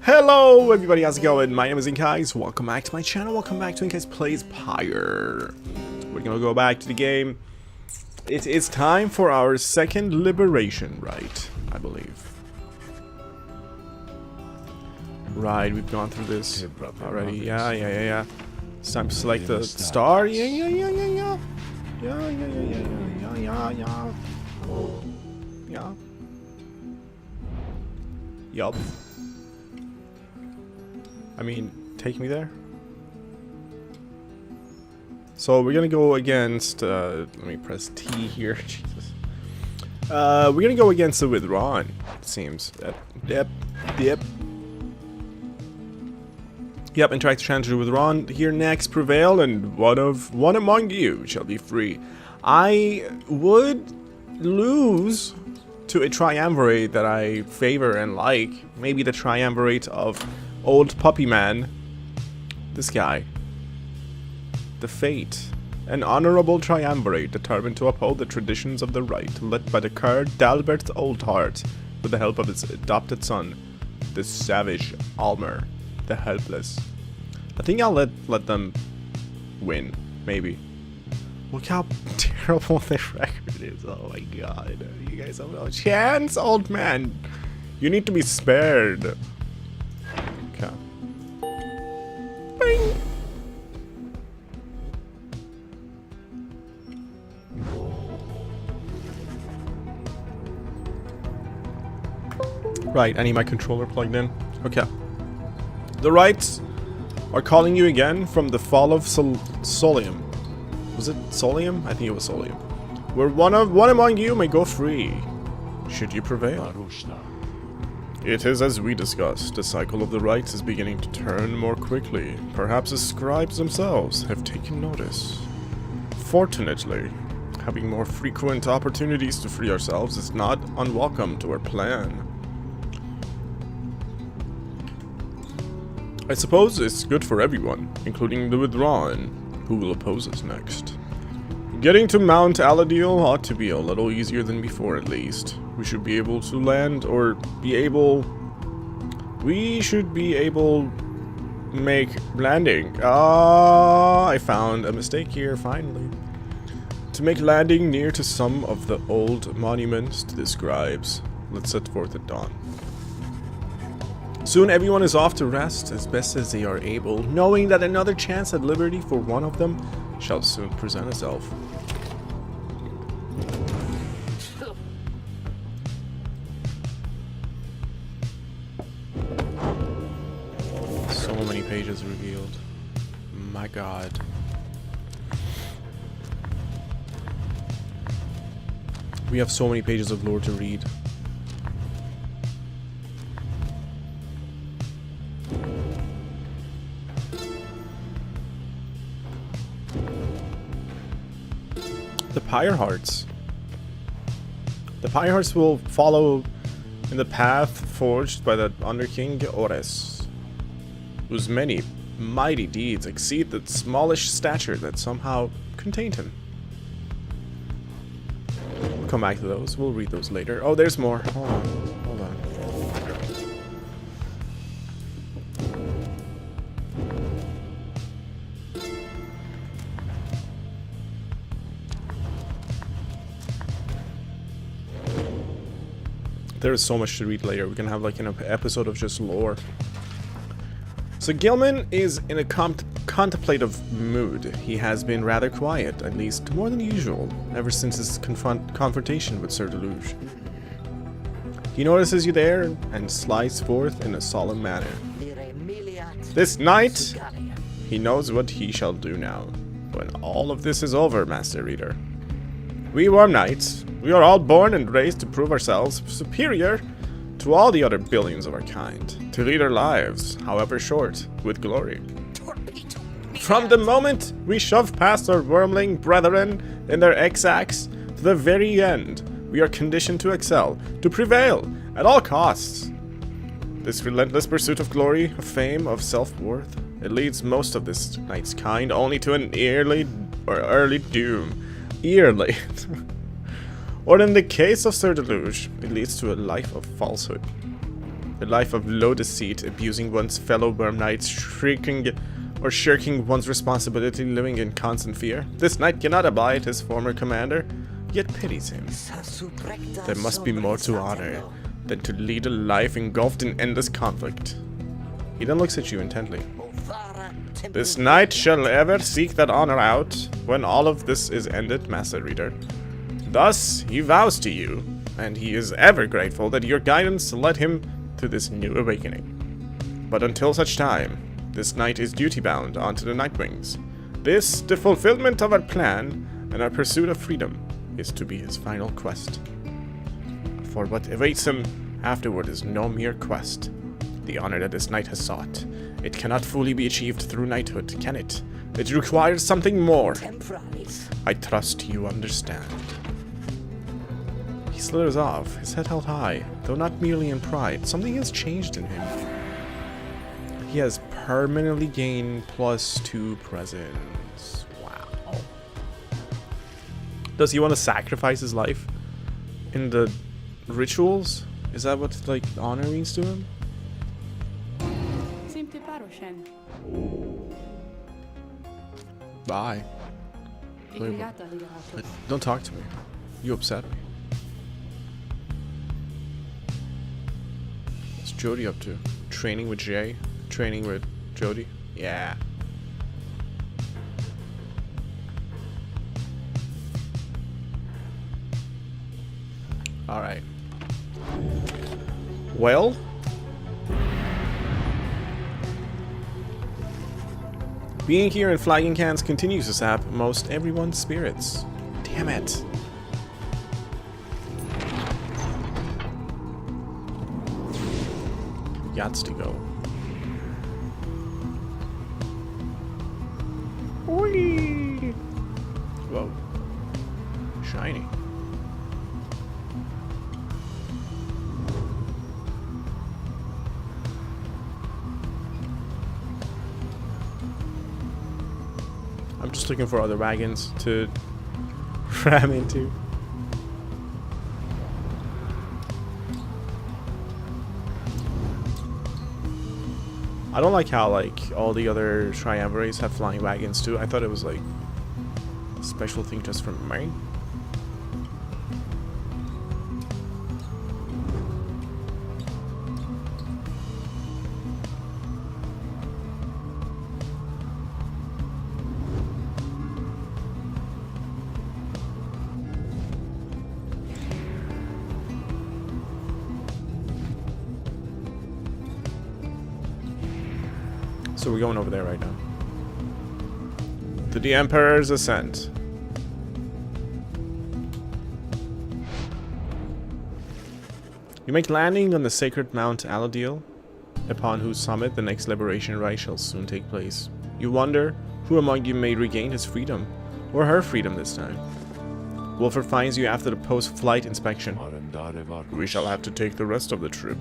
Hello everybody, how's it going? My name is InkEyes. Welcome back to my channel. Welcome back to InkEyes Plays Pyre. We're gonna go back to the game. It is time for our second liberation rite, I believe. Right, we've gone through this already. Yeah. It's time to select the star. Yeah. Yup. I mean, take me there. So we're gonna go against. Let me press T here. Jesus. We're gonna go against the withdrawn. It seems. Yep. Interact transfer withdrawn. Here next, prevail, and one among you shall be free. I would lose to a triumvirate that I favor and like. Maybe the triumvirate of Old Puppy Man. This guy. The Fate. An honorable triumvirate determined to uphold the traditions of the Rite, led by the cur Dalbert Oldheart, with the help of his adopted son, the savage Almer, the helpless. I think I'll let them win, maybe. Look how terrible their record is. Oh my god. You guys have no chance, old man. You need to be spared. Okay. Bing. Right, I need my controller plugged in. Okay. The Rites are calling you again from the fall of Solium. Was it Solium? I think it was Solium. Where one among you may go free, should you prevail. It is as we discussed, the cycle of the Rites is beginning to turn more quickly. Perhaps the scribes themselves have taken notice. Fortunately, having more frequent opportunities to free ourselves is not unwelcome to our plan. I suppose it's good for everyone, including the withdrawn, who will oppose us next. Getting to Mount Aladil ought to be a little easier than before, at least. We should be able to land, or we should be able to make landing. I found a mistake here, finally. To make landing near to some of the old monuments to the scribes. Let's set forth at dawn. Soon everyone is off to rest as best as they are able, knowing that another chance at liberty for one of them shall soon present itself. So many pages revealed. My god. We have so many pages of lore to read. The Pyre Hearts. The Pyre Hearts will follow in the path forged by the Underking Ores, whose many mighty deeds exceed the smallish stature that somehow contained him. We'll come back to those. We'll read those later. Oh, there's more. Hold on. There is so much to read later. We can have like an episode of just lore. So Gilman is in a contemplative mood. He has been rather quiet, at least more than usual, ever since his confrontation with Sir Deluge. He notices you there and slides forth in a solemn manner. This night, he knows what he shall do now, when all of this is over, Master Reader. We Worm Knights, we are all born and raised to prove ourselves superior to all the other billions of our kind, to lead our lives, however short, with glory. From the moment we shove past our wormling brethren in their exiles to the very end, we are conditioned to excel, to prevail at all costs. This relentless pursuit of glory, of fame, of self-worth, it leads most of this knight's kind only to an early doom. Yearly. Or in the case of Sir Deluge, it leads to a life of falsehood. A life of low deceit, abusing one's fellow worm knights, shirking one's responsibility, living in constant fear. This knight cannot abide his former commander, yet pities him. There must be more to honor than to lead a life engulfed in endless conflict. He then looks at you intently. This knight shall ever seek that honor out when all of this is ended, Master Reader. Thus he vows to you, and he is ever grateful that your guidance led him to this new awakening. But until such time, this knight is duty-bound onto the Nightwings. This, the fulfillment of our plan, and our pursuit of freedom, is to be his final quest. For what awaits him afterward is no mere quest. The honor that this knight has sought, it cannot fully be achieved through knighthood, can it? It requires something more. I trust you understand. He slithers off, his head held high, though not merely in pride. Something has changed in him. He has permanently gained +2 presence. Wow. Does he want to sacrifice his life in the rituals? Is that what, like, honor means to him? Bye. Don't talk to me. You upset me. What's Jody up to? Training with Jay? Training with Jody? Yeah. Alright. Well, being here in Flagging Cans continues to sap most everyone's spirits. Damn it. Gots to go. Whee! Whoa. Shiny. I'm just looking for other wagons to ram into. I don't like how, like, all the other triumvirates have flying wagons too. I thought it was like a special thing just for me. So we're going over there right now. To the Emperor's Ascent. You make landing on the sacred Mount Aladil, upon whose summit the next liberation rite shall soon take place. You wonder who among you may regain his freedom, or her freedom this time. Wolfer finds you after the post-flight inspection. We shall have to take the rest of the trip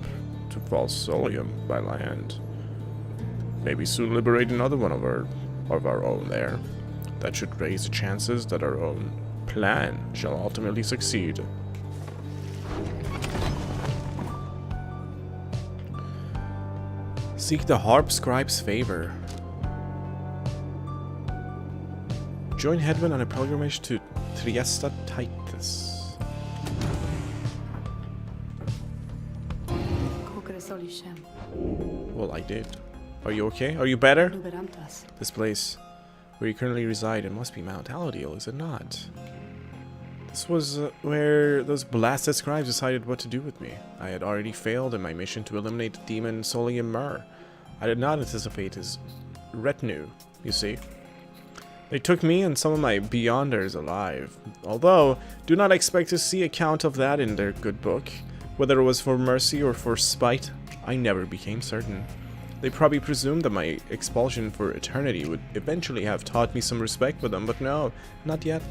to False Solium by land. Maybe soon liberate another one of our own there. That should raise the chances that our own plan shall ultimately succeed. Seek the Harp Scribe's favor. Join Hedwin on a pilgrimage to Triesta Titus. Well, I did. Are you okay? Are you better? This place where you currently reside, it must be Mount Aladil, is it not? This was where those blasted scribes decided what to do with me. I had already failed in my mission to eliminate the demon Solium Mur. I did not anticipate his retinue, you see. They took me and some of my Beyonders alive. Although, do not expect to see account of that in their good book. Whether it was for mercy or for spite, I never became certain. They probably presumed that my expulsion for eternity would eventually have taught me some respect for them, but no, not yet.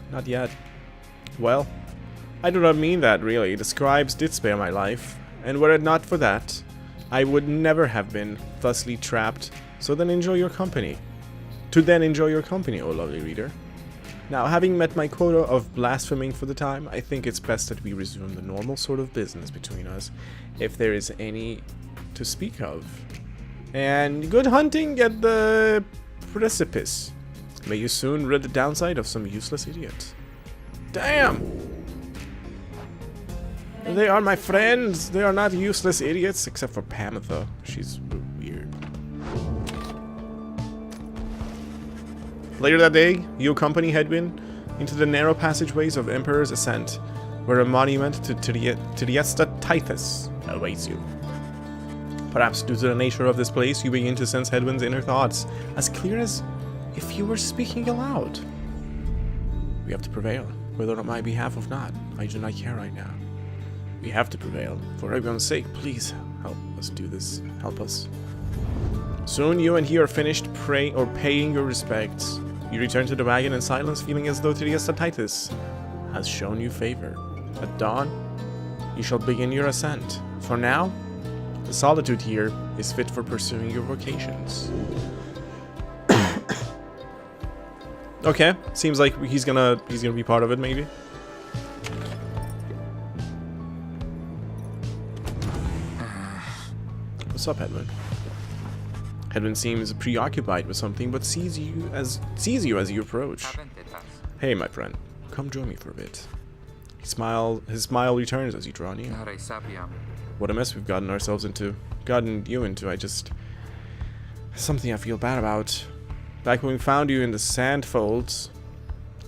Not yet. Well, I do not mean that, really. The scribes did spare my life, and were it not for that, I would never have been thusly trapped. So then enjoy your company. To then enjoy your company, O lovely reader. Now, having met my quota of blaspheming for the time, I think it's best that we resume the normal sort of business between us, if there is any to speak of. And good hunting at the precipice. May you soon rid the downside of some useless idiot. Damn! They are my friends! They are not useless idiots, except for Pamitha. She's weird. Later that day, you accompany Hedwyn into the narrow passageways of Emperor's Ascent, where a monument to Tiesta Tithys awaits you. Perhaps due to the nature of this place, you begin to sense Hedwyn's inner thoughts, as clear as if you were speaking aloud. We have to prevail, whether on my behalf or not. I do not care right now. We have to prevail. For everyone's sake, please help us do this. Help us. Soon you and he are finished paying your respects. You return to the wagon in silence, feeling as though Tiesta Tithys has shown you favor. At dawn, you shall begin your ascent. For now, the solitude here is fit for pursuing your vocations. Okay, seems like he's gonna be part of it, maybe. What's up, Hedwyn? Hedwyn seems preoccupied with something, but sees you as you approach. Hey, my friend, come join me for a bit. His smile returns as you draw near. What a mess we've gotten you into. Something I feel bad about. Back when we found you in the sand folds,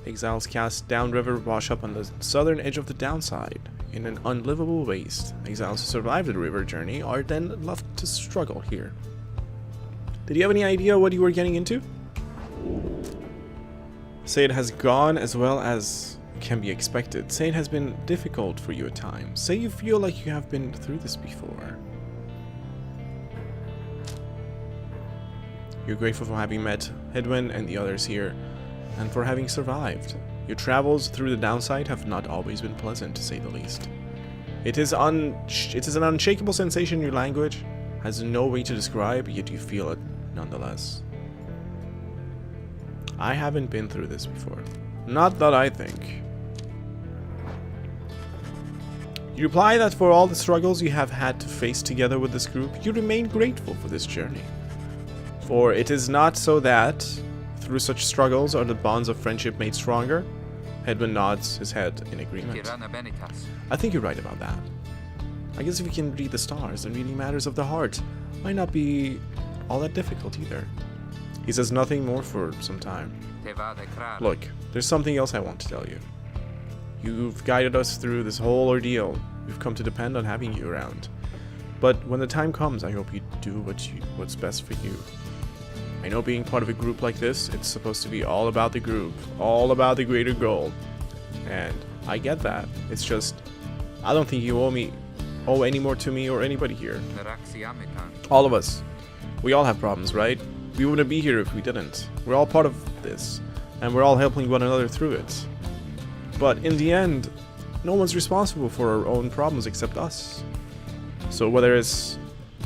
exiles cast downriver wash up on the southern edge of the downside. In an unlivable waste, exiles who survived the river journey are then left to struggle here. Did you have any idea what you were getting into? Say it has gone as well as can be expected. Say it has been difficult for you at times. Say you feel like you have been through this before. You're grateful for having met Hedwyn and the others here, and for having survived. Your travels through the downside have not always been pleasant, to say the least. It is an unshakable sensation in your language, has no way to describe, yet you feel it nonetheless. I haven't been through this before. Not that I think. You reply that for all the struggles you have had to face together with this group, you remain grateful for this journey. For it is not so that, through such struggles, are the bonds of friendship made stronger. Hedwyn nods his head in agreement. I think you're right about that. I guess if you can read the stars, then reading matters of the heart might not be all that difficult either. He says nothing more for some time. Look, there's something else I want to tell you. You've guided us through this whole ordeal. We've come to depend on having you around. But when the time comes, I hope you do what's best for you. I know being part of a group like this, it's supposed to be all about the group, all about the greater goal. And I get that. It's just, I don't think you owe any more to me or anybody here. All of us. We all have problems, right? We wouldn't be here if we didn't. We're all part of this, and we're all helping one another through it. But in the end, no one's responsible for our own problems except us. So whether it's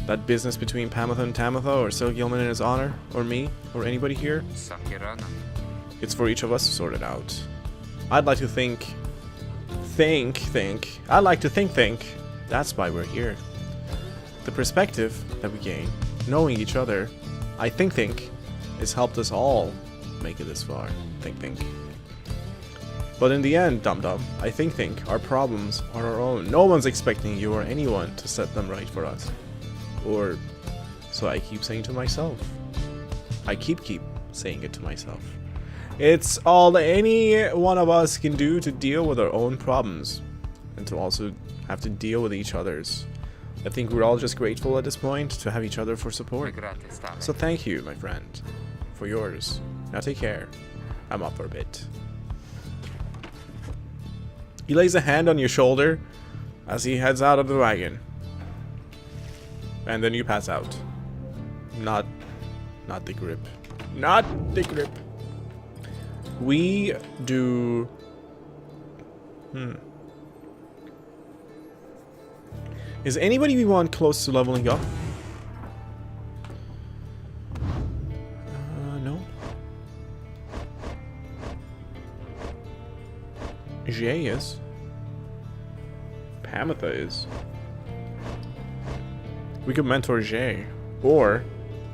that business between Pamitha and Tamitha, or Sir Gilman and his honor, or me, or anybody here, it's for each of us to sort it out. I'd like to think, that's why we're here. The perspective that we gain, knowing each other, I think, has helped us all make it this far. Think. But in the end, dum-dum, I think our problems are our own. No one's expecting you or anyone to set them right for us. Or so I keep saying to myself. I keep saying it to myself. It's all any one of us can do to deal with our own problems, and to also have to deal with each other's. I think we're all just grateful at this point to have each other for support. So thank you, my friend, for yours. Now take care. I'm up for a bit. He lays a hand on your shoulder as he heads out of the wagon. And then you pass out. Not the grip. Not the grip. We do... Is anybody we want close to leveling up? No. Jay is. Pamitha is. We could mentor Jay. Or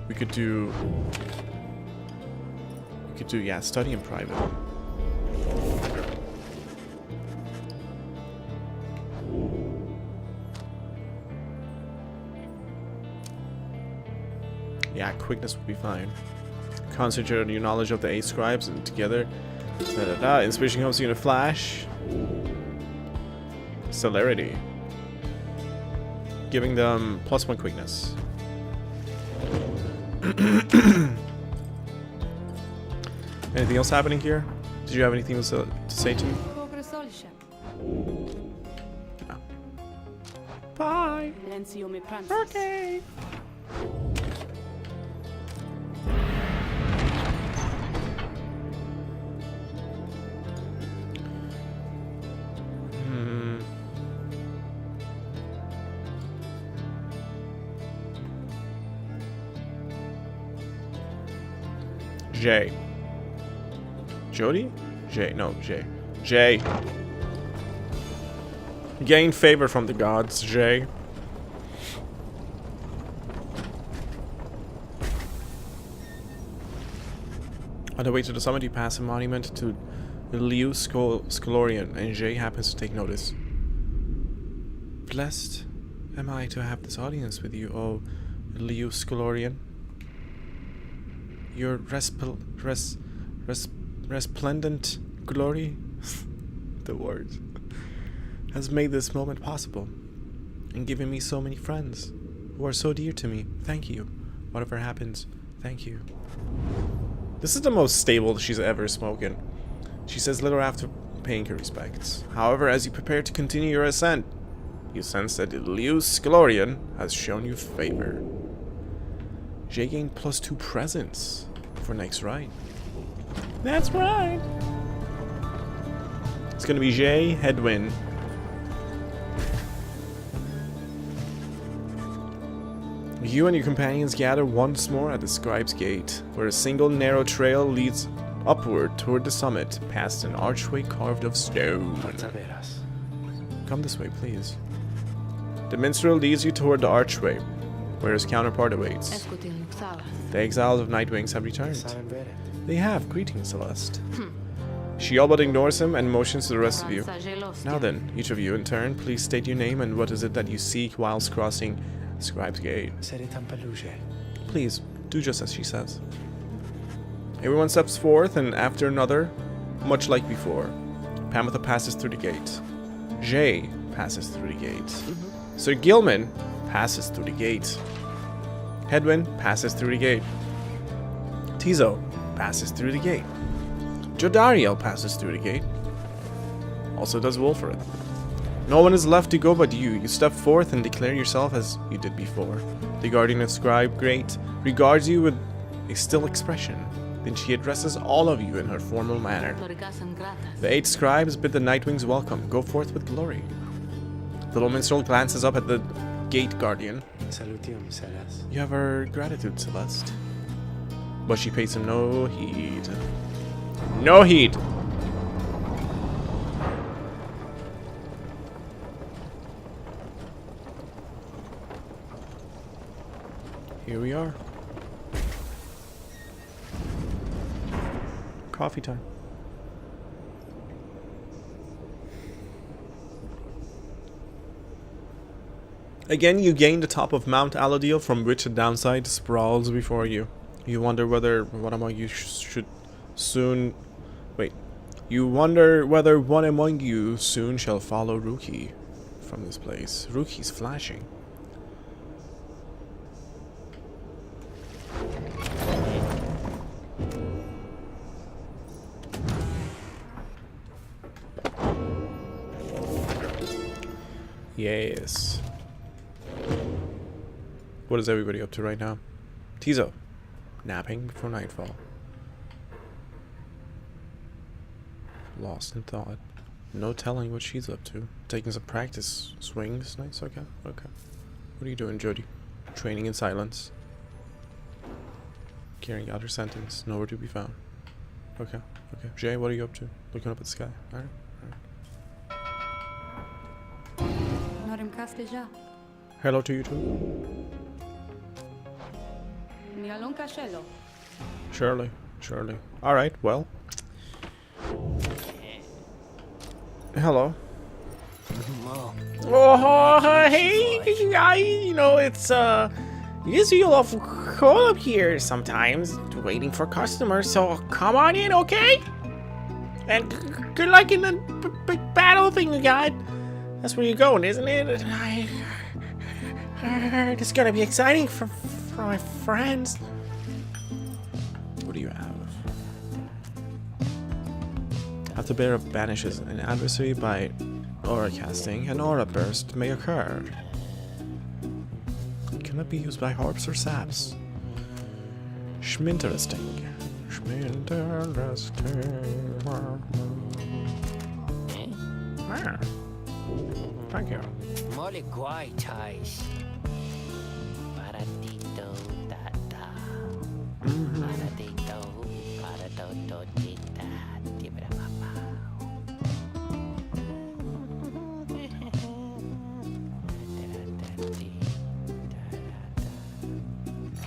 we could do... yeah, study in private. Yeah, quickness would be fine. Concentrate on your knowledge of the 8 scribes and together. Inspiration comes to you in a flash. Celerity. Giving them +1 quickness. Anything else happening here? Did you have anything else to say to me? No. Bye. Okay. Jay. Jody? Jay. No, Jay. Jay. Gain favor from the gods, Jay. On the way to the summit, you pass a monument to Liu Scolorian, and Jay happens to take notice. Blessed am I to have this audience with you, O Liu Scolorian. Your resplendent glory, the word, has made this moment possible, and given me so many friends who are so dear to me. Thank you. Whatever happens, thank you. This is the most stable she's ever spoken. She says little after paying her respects. However, as you prepare to continue your ascent, you sense that Liu Scolorian has shown you favor. Jay gained +2 presence for next ride. That's right. It's gonna be Jay, headwind. You and your companions gather once more at the Scribe's Gate, where a single narrow trail leads upward toward the summit, past an archway carved of stone. Come this way, please. The minstrel leads you toward the archway, where his counterpart awaits. The exiles of Nightwings have returned. They have. Greetings, Celeste. She all but ignores him and motions to the rest of you. Now then, each of you in turn, please state your name and what is it that you seek whilst crossing Scribe's Gate. Please, do just as she says. Everyone steps forth, and after another, much like before, Pamitha passes through the gate. Jay passes through the gate. Sir Gilman passes through the gate. Headwind passes through the gate. Tizo passes through the gate. Jodariel passes through the gate. Also does Wolfred. No one is left to go but you. You step forth and declare yourself as you did before. The Guardian of Scribe Great regards you with a still expression. Then she addresses all of you in her formal manner. The 8 scribes bid the Nightwings welcome. Go forth with glory. The little minstrel glances up at the Gate Guardian. You have our gratitude, Celeste. But she pays him no heed. No heed! Here we are. Coffee time. Again, you gain the top of Mount Aladil, from which the downside sprawls before you. You wonder whether one among you should soon... Wait. You wonder whether one among you soon shall follow Ruki from this place. Ruki's flashing. Yes. What is everybody up to right now? Tizo. Napping before nightfall. Lost in thought. No telling what she's up to. Taking some practice swings. Nice, okay, okay. What are you doing, Jody? Training in silence. Carrying out her sentence. Nowhere to be found. Okay, okay. Jay, what are you up to? Looking up at the sky. Alright, alright. Hello to you too. Surely, surely. Alright, well. Hello. Oh, hey, you know, it's, usual of call up here sometimes, waiting for customers, so come on in, okay? And good luck in the big battle thing you got. That's where you're going, isn't it? I heard it's gonna be exciting for my friends. What do you have? After Bear banishes an adversary by aura casting, an aura burst may occur. It cannot be used by harps or saps. Schminteresting. Ah. Thank you.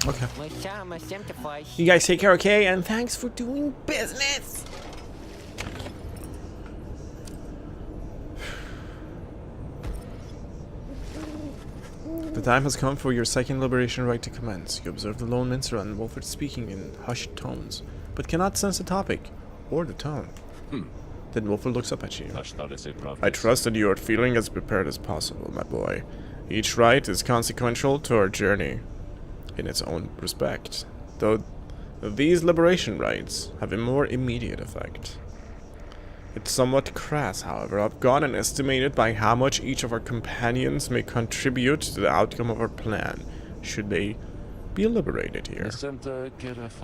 Okay. You guys take care, okay? And thanks for doing business. The time has come for your second liberation rite to commence. You observe the lone minstrel and Wolfert speaking in hushed tones, but cannot sense the topic or the tone. Then Wolfert looks up at you. I trust that you are feeling as prepared as possible, my boy. Each rite is consequential to our journey in its own respect, though these liberation rites have a more immediate effect. It's somewhat crass, however. I've gone and estimated by how much each of our companions may contribute to the outcome of our plan, should they be liberated here.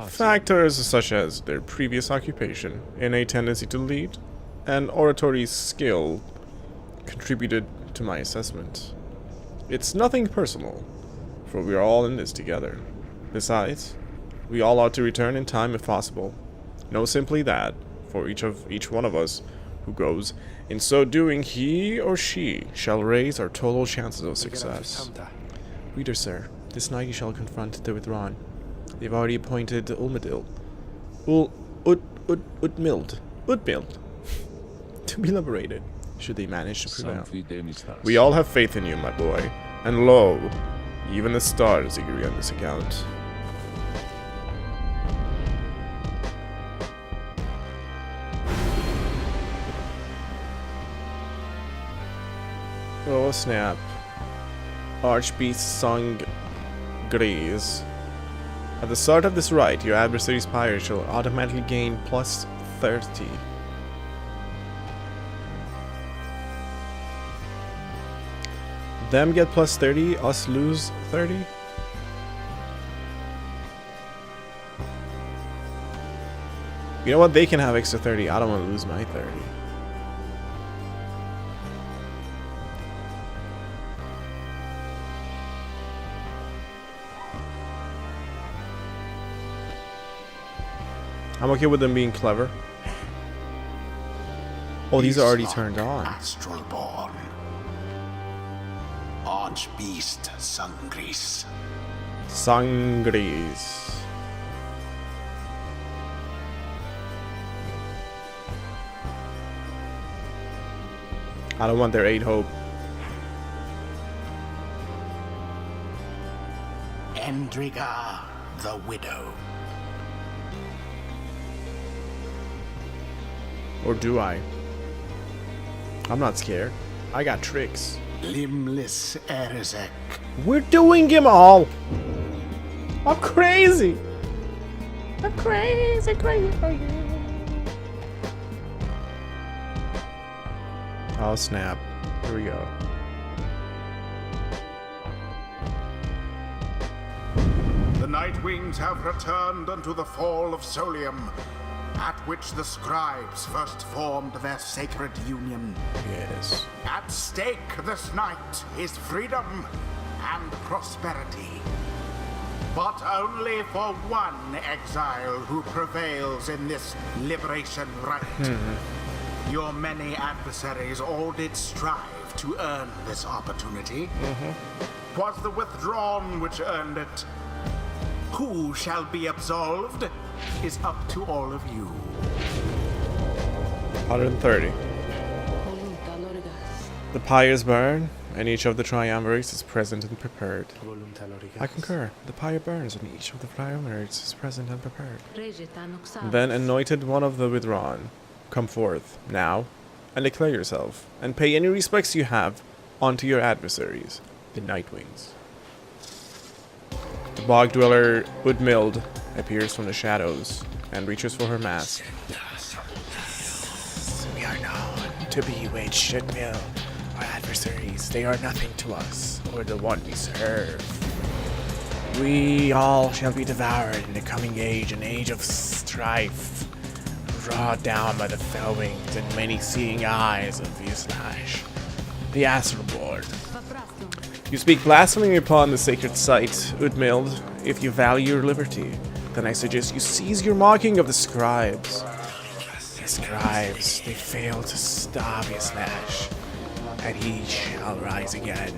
Factors such as their previous occupation, innate tendency to lead, and oratory skill contributed to my assessment. It's nothing personal, for we are all in this together. Besides, we all ought to return in time if possible. Know simply that, for each one of us who goes, in so doing he or she shall raise our total chances of success. Reader, sir, this night you shall confront the withdrawn. They've already appointed Ulmild to be liberated, should they manage to prevail. We all have faith in you, my boy, and lo, even the stars agree on this account. Oh snap. Archbeast sung Grease. At the start of this rite, your adversary's Pyre shall automatically gain plus 30. Them get plus 30, us lose 30? You know what? They can have extra 30. I don't want to lose my 30. I'm okay with them being clever. Oh, these are already turned on. Astral born. Archbeast Sangris. Sangris. I don't want their 8 hope. Endriga the Widow. Or do I? I'm not scared. I got tricks. Limbless Erzek. We're doing them all. I'm crazy. I'm crazy for you. Oh snap. Here we go. The Night Wings have returned unto the fall of Solium, at which the scribes first formed their sacred union. Yes. At stake this night is freedom and prosperity. But only for one exile who prevails in this liberation rite. Your many adversaries all did strive to earn this opportunity. 'Twas the withdrawn which earned it. Who shall be absolved is up to all of you. 130. The pyres burn, and each of the triumvirates is present and prepared. I concur. The pyre burns, and each of the triumvirates is present and prepared. Then anointed one of the withdrawn. Come forth, now, and declare yourself, and pay any respects you have unto your adversaries, the Nightwings. The bog dweller Udmild appears from the shadows and reaches for her mask. We are known to be waged Udmild. Our adversaries, they are nothing to us, or the one we serve. We all shall be devoured in the coming age, an age of strife, brought down by the fell wings and many seeing eyes of Islash, the astral board. You speak blasphemy upon the sacred site, Udmild. If you value your liberty, then I suggest you cease your mocking of the scribes. The scribes, they fail to stop Islash, and he shall rise again.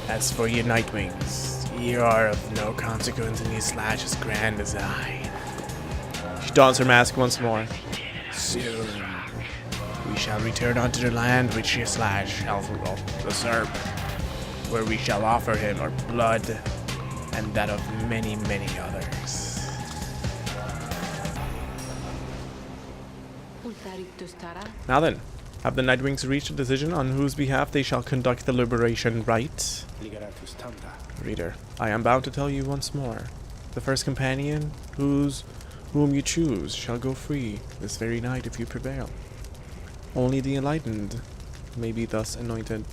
As for you Nightwings, you are of no consequence in Islash as grand as I. She dons her mask once more. Soon, we shall return unto the land which Islash shall usurp, where we shall offer him our blood and that of many, many others. Now then, have the Nightwings reached a decision on whose behalf they shall conduct the liberation rite? Reader, I am bound to tell you once more. The first companion, whom you choose, shall go free this very night if you prevail. Only the enlightened may be thus anointed.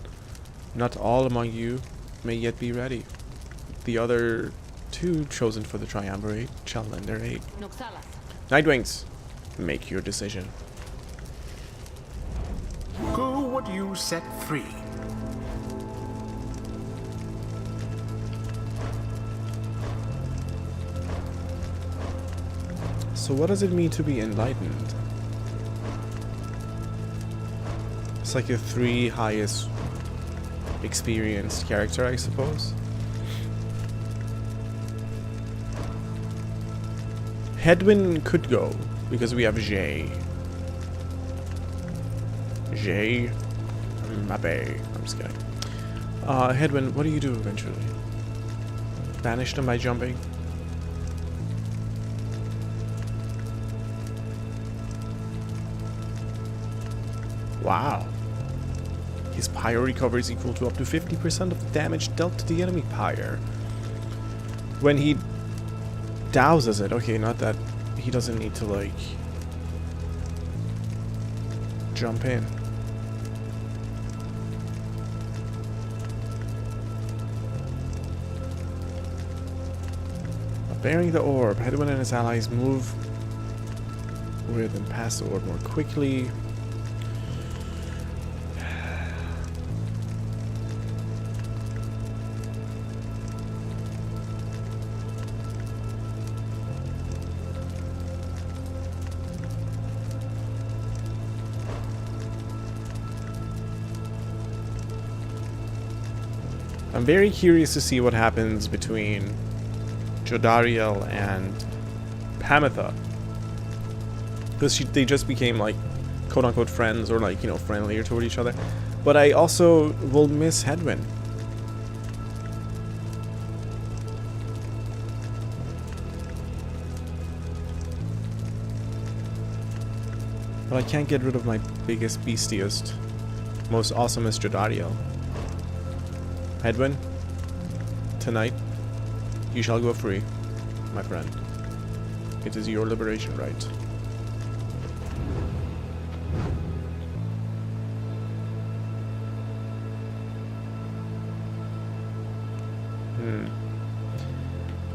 Not all among you may yet be ready. The other two chosen for the triumvirate shall lend their aid. Nightwings, make your decision. Who would you set free? So what does it mean to be enlightened? It's like your 3 highest experienced character, I suppose. Hedwyn could go, because we have Jay. Jay Mabe. I'm just kidding. Hedwyn, what do you do eventually? Banish them by jumping? Wow. His pyre recovery is equal to up to 50% of the damage dealt to the enemy pyre. When he douses it, okay, not that he doesn't need to, like, jump in. Bearing the orb, Hedwyn and his allies move with and pass the orb more quickly. I'm very curious to see what happens between Jodariel and Pamitha, because they just became, like, quote-unquote friends, or, like, you know, friendlier toward each other. But I also will miss Hedwyn. But I can't get rid of my biggest, beastiest, most awesomest Jodariel. Hedwyn, tonight, you shall go free, my friend. It is your liberation right.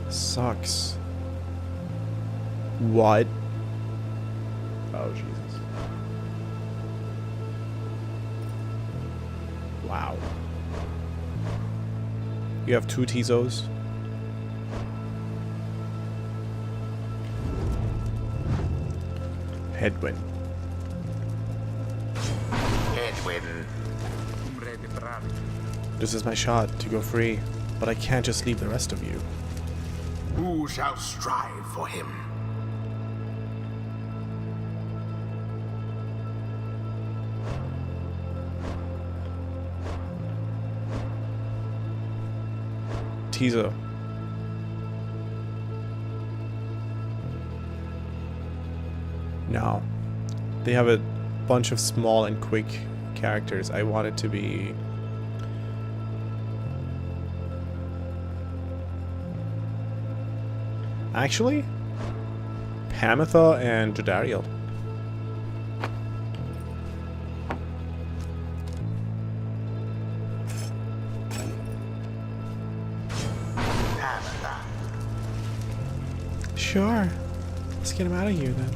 Sucks. What? Oh, Jesus. Wow. You have 2 Tizos. Hedwyn. This is my shot to go free, but I can't just leave the rest of you. Who shall strive for him? Tizo. No. They have a bunch of small and quick characters. I want it to be... Actually, Pamitha and Jodariel. Sure. Let's get him out of here then.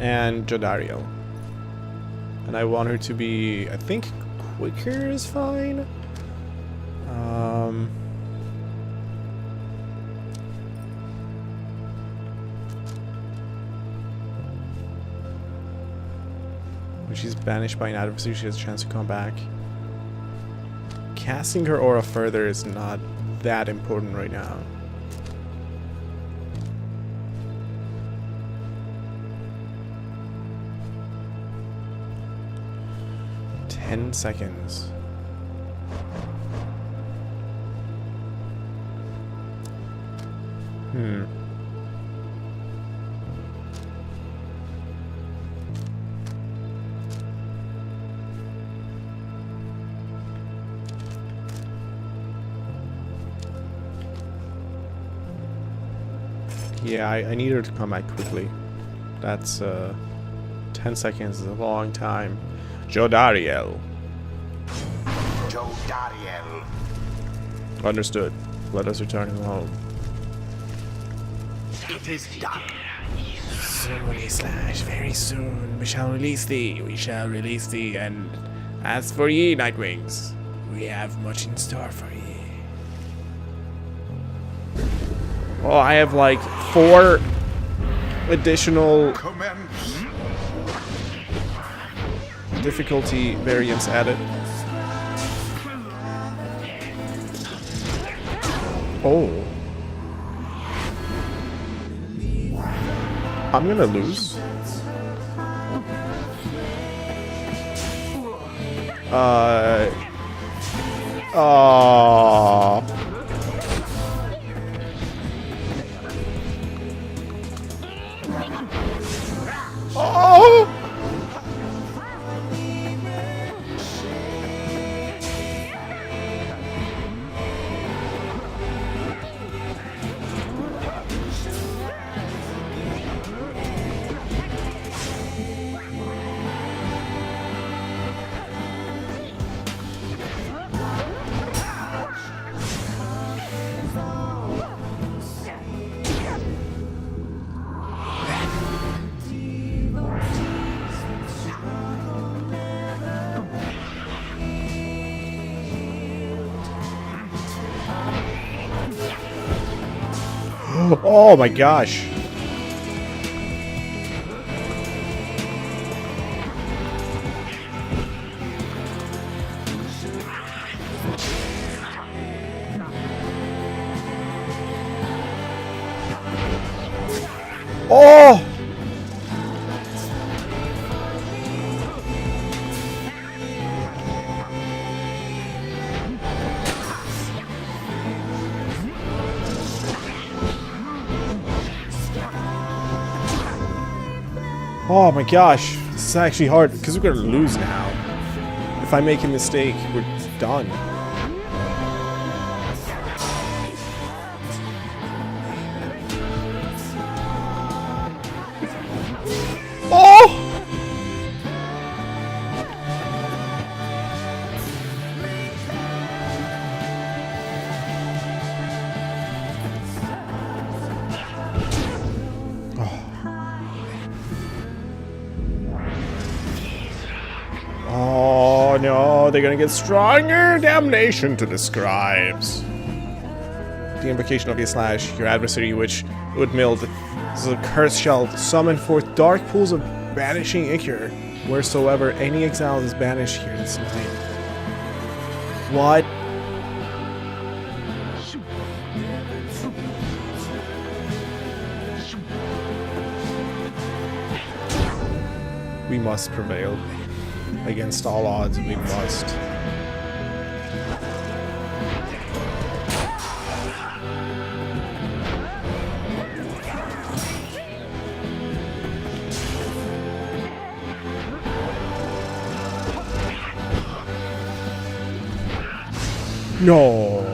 And Jodariel. And I want her to be, I think, quicker is fine. When she's banished by an adversary, she has a chance to come back. Casting her aura further is not that important right now. Ten seconds. Yeah, I need her to come back quickly. That's 10 seconds is a long time. Jodariel. Jodariel. Understood. Let us return him home. It is done. Soon, Slash, very soon. We shall release thee. We shall release thee. And as for ye, Nightwings, we have much in store for ye. Oh, I have like 4 additional Commence. difficulty variants added. Oh. I'm gonna lose. Oh! Oh my gosh. Oh! Oh my gosh, this is actually hard because we're gonna lose now. If I make a mistake, we're done. Oh! Oh no, they're gonna get stronger! Damnation to the scribes! The invocation of the slash, your adversary which would mild the curse shall summon forth dark pools of banishing ichor, wheresoever any exile is banished here this night. What? We must prevail. Against all odds, we must. No.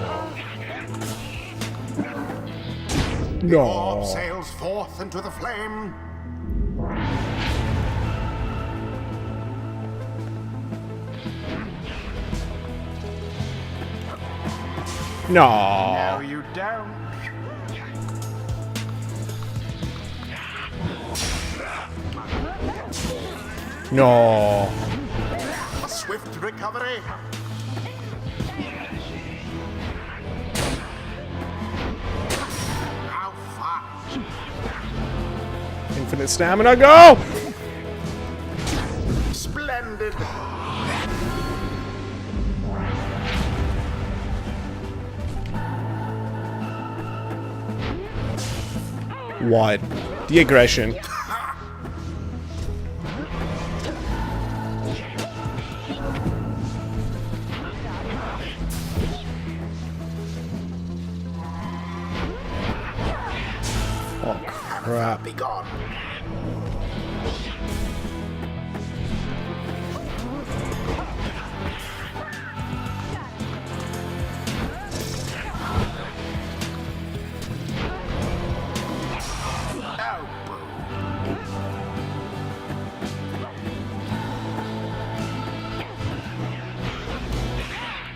The orb sails forth into the flame. No. No, you don't. No. A swift recovery. How far? Infinite stamina, go! Splendid. What? The aggression. Oh, crap. Be gone.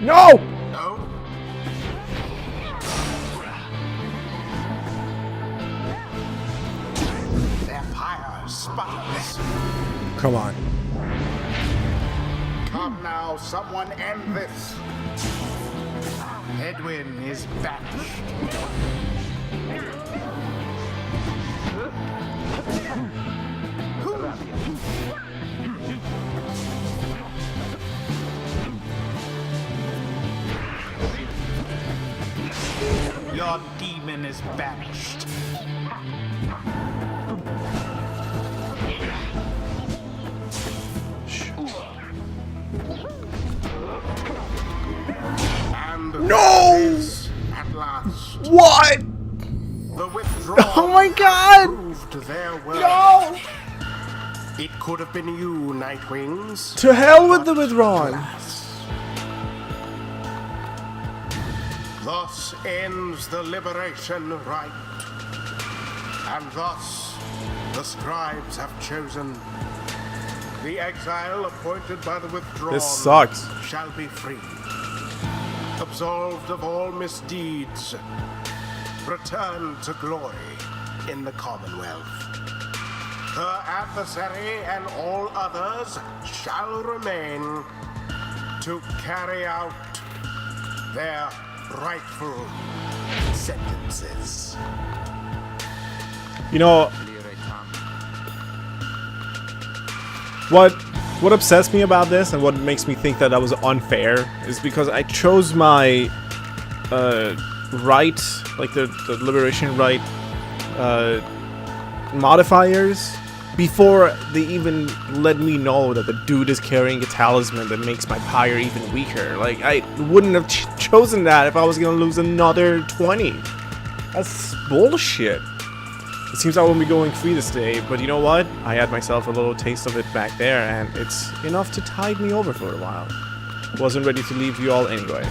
No! No. Their pyre sputters. Come on. Come now, someone end this. Edwin is banished. Your demon is banished. And No! at last, What? the withdrawal Oh my god! proved their worth. No! It could have been you, Nightwings. To hell with the withdrawn! Thus ends the liberation rite. And thus the scribes have chosen. The exile appointed by the withdrawn This sucks. shall be free. Absolved of all misdeeds. Return to glory in the Commonwealth. Her adversary and all others shall remain to carry out their rightful sentences. You know, what upsets me about this and what makes me think that was unfair is because I chose my Rite, like the liberation Rite modifiers before they even let me know that the dude is carrying a talisman that makes my Pyre even weaker. Like, I wouldn't have chosen that if I was gonna lose another 20. That's bullshit. It seems I won't be going free this day, but you know what? I had myself a little taste of it back there, and it's enough to tide me over for a while. Wasn't ready to leave you all anyway.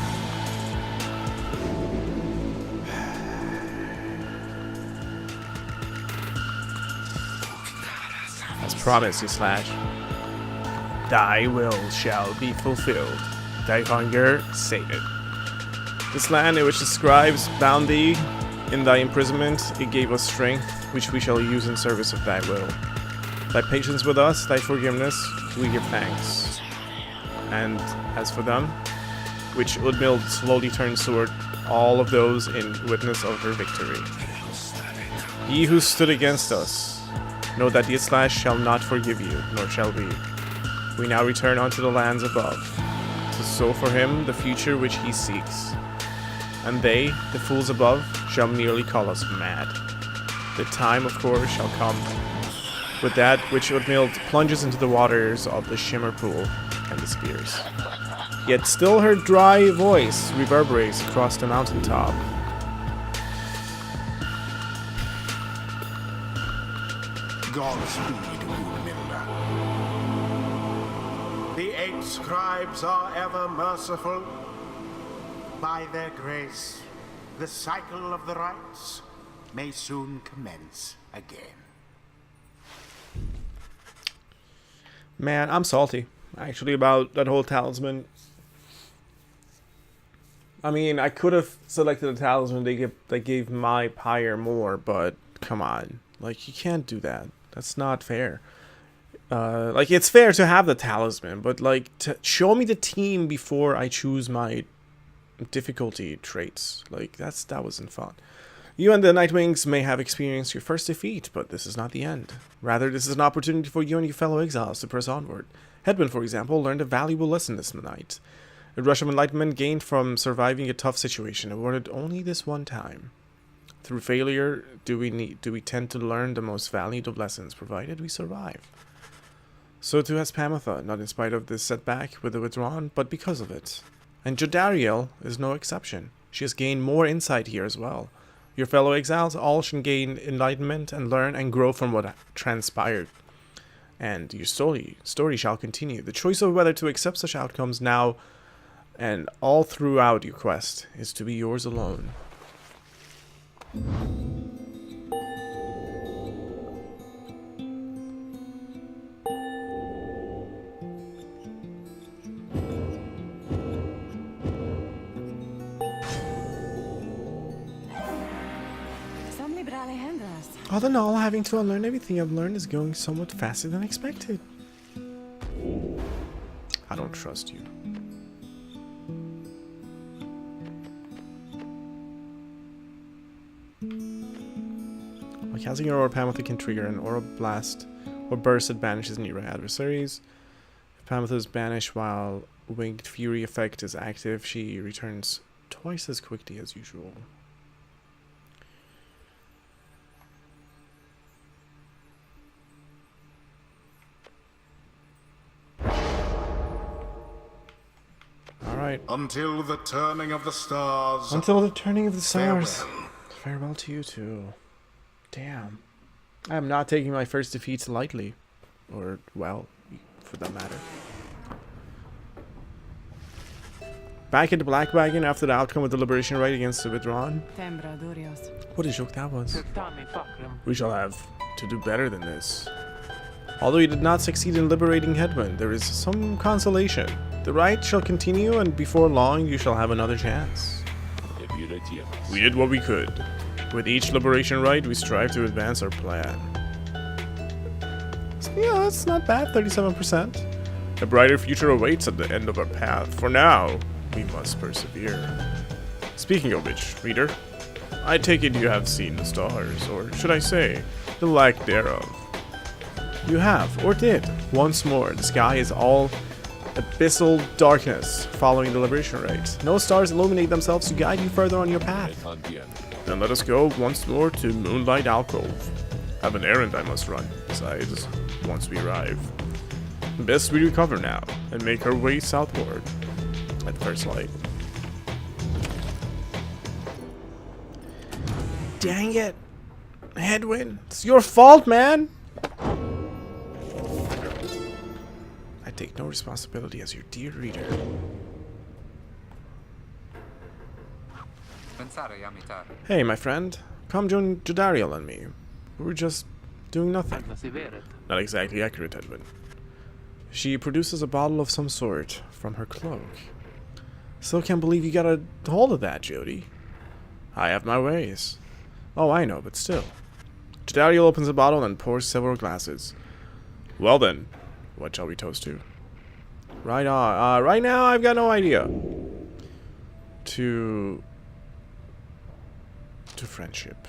As promised, you Slash. Thy will shall be fulfilled. Thy hunger sated. This land in which the scribes bound thee, in thy imprisonment, it gave us strength, which we shall use in service of thy will. Thy patience with us, thy forgiveness, we give thanks. And as for them, which Udmild slowly turned toward all of those in witness of her victory. Ye who stood against us, know that the Slash shall not forgive you, nor shall we. We now return unto the lands above, to sow for him the future which he seeks. And they, the fools above, shall merely call us mad. The time, of course, shall come with that which Oatmeal plunges into the waters of the shimmer pool and disappears. Yet still her dry voice reverberates across the mountaintop. Godspeed, Oatmilder. The 8 scribes are ever merciful. By their grace, the cycle of the rites may soon commence again. Man, I'm salty, actually, about that whole talisman. I mean, I could have selected a talisman that gave my Pyre more, but come on. Like, you can't do that. That's not fair. Like, it's fair to have the talisman, but, like, to show me the team before I choose my difficulty traits. Like, that wasn't fun. You and the Nightwings may have experienced your first defeat, but this is not the end. Rather, this is an opportunity for you and your fellow exiles to press onward. Headman, for example, learned a valuable lesson this night. A rush of enlightenment gained from surviving a tough situation, awarded only this one time. Through failure, do we tend to learn the most valued of lessons, provided we survive. So too has Pamitha, not in spite of this setback with the withdrawn, but because of it. And Jodariel is no exception. She has gained more insight here as well. Your fellow exiles all should gain enlightenment and learn and grow from what transpired. And your story shall continue. The choice of whether to accept such outcomes now and all throughout your quest is to be yours alone. All in all, having to unlearn everything I've learned is going somewhat faster than expected. I don't trust you. By casting an Aura Pamitha can trigger an Aura Blast or Burst that banishes nearby adversaries. If Pamitha is banished while Winged Fury effect is active, she returns twice as quickly as usual. Alright. Until the turning of the stars. Until the turning of the stars. Farewell to you too. Damn. I am not taking my first defeats lightly. Or, well, for that matter. Back at the Black Wagon after the outcome of the Liberation Rite against the Withdrawn. What a joke that was. We shall have to do better than this. Although you did not succeed in liberating Headman, there is some consolation. The rite shall continue, and before long you shall have another chance. We did what we could. With each liberation rite, we strive to advance our plan. So, yeah, that's not bad, 37%. A brighter future awaits at the end of our path. For now, we must persevere. Speaking of which, reader, I take it you have seen the stars, or should I say, the lack thereof. You have, or did. Once more, the sky is all abyssal darkness following the liberation rite. No stars illuminate themselves to guide you further on your path. Then let us go once more to Moonlight Alcove. Have an errand I must run. Besides, once we arrive, best we recover now and make our way southward at first light. Dang it, Headwind! It's your fault, man. I take no responsibility as your dear reader. Hey, my friend. Come join Jodariel and me. We were just doing nothing. Not exactly accurate, Edwin. She produces a bottle of some sort from her cloak. Still can't believe you got a hold of that, Jody. I have my ways. Oh, I know, but still. Jodariel opens the bottle and pours several glasses. Well then, what shall we toast to? Right on. Right now, I've got no idea. To friendship.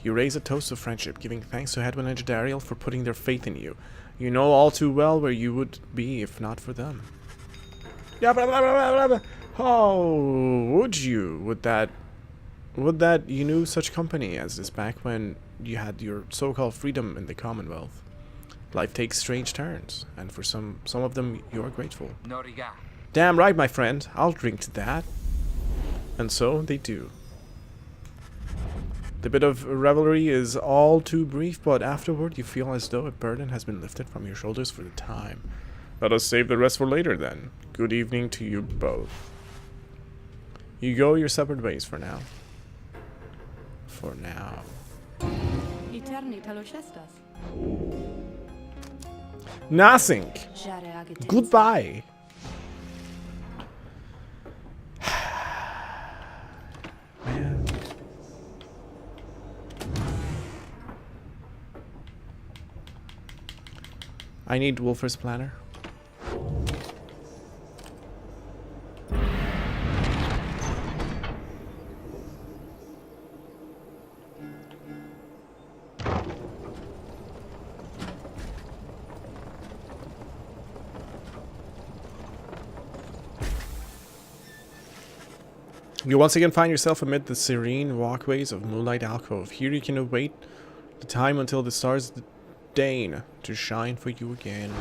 You raise a toast of friendship, giving thanks to Hedwyn and Jadariel for putting their faith in you. You know all too well where you would be if not for them. Yeah, blah, blah, blah, blah, blah. Oh, would you? Would that you knew such company as this back when you had your so-called freedom in the Commonwealth. Life takes strange turns, and for some of them you are grateful. Damn right, my friend. I'll drink to that. And so they do. The bit of revelry is all too brief, but afterward you feel as though a burden has been lifted from your shoulders for the time. Let us save the rest for later then. Good evening to you both. You go your separate ways for now. For now. Nothing. Goodbye. Man. I need Wolfer's planner. You once again find yourself amid the serene walkways of Moonlight Alcove. Here you can await the time until the stars deign to shine for you again.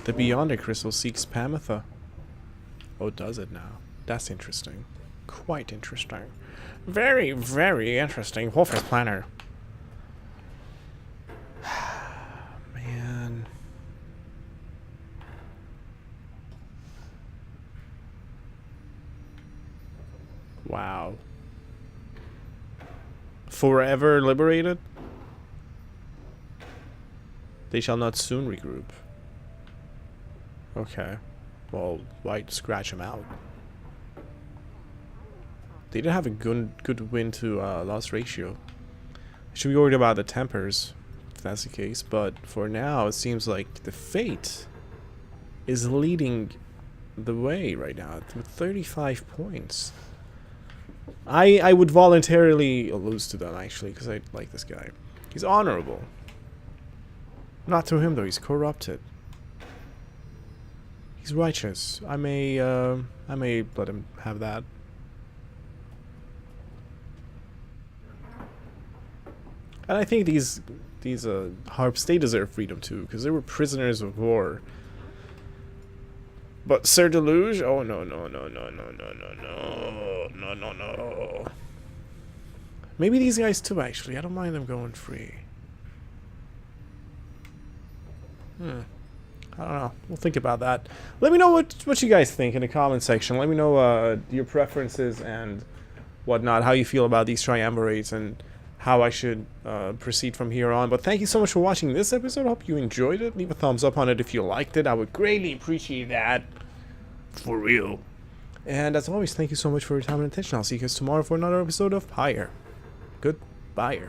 The Beyonder Crystal seeks Pamitha. Oh, does it now? That's interesting. Quite interesting. Very, very interesting. Wolfer's planner. Man. Wow. Forever liberated? They shall not soon regroup. Okay. Well, why scratch them out? They didn't have a good win to loss ratio. I should be worried about the tempers, if that's the case. But for now, it seems like the fate is leading the way right now with 35 points. I would voluntarily lose to them, actually, because I like this guy. He's honorable. Not to him, though. He's corrupted. He's righteous. I may let him have that. And I think these harps, they deserve freedom too, because they were prisoners of war. But Sir Deluge? Oh no. Maybe these guys too, actually. I don't mind them going free. I don't know. We'll think about that. Let me know what you guys think in the comment section. Let me know your preferences and whatnot, how you feel about these triumvirates and how I should proceed from here on. But thank you so much for watching this episode. I hope you enjoyed it. Leave a thumbs up on it if you liked it. I would greatly appreciate that. For real. And as always, thank you so much for your time and attention. I'll see you guys tomorrow for another episode of Pyre. Goodbye.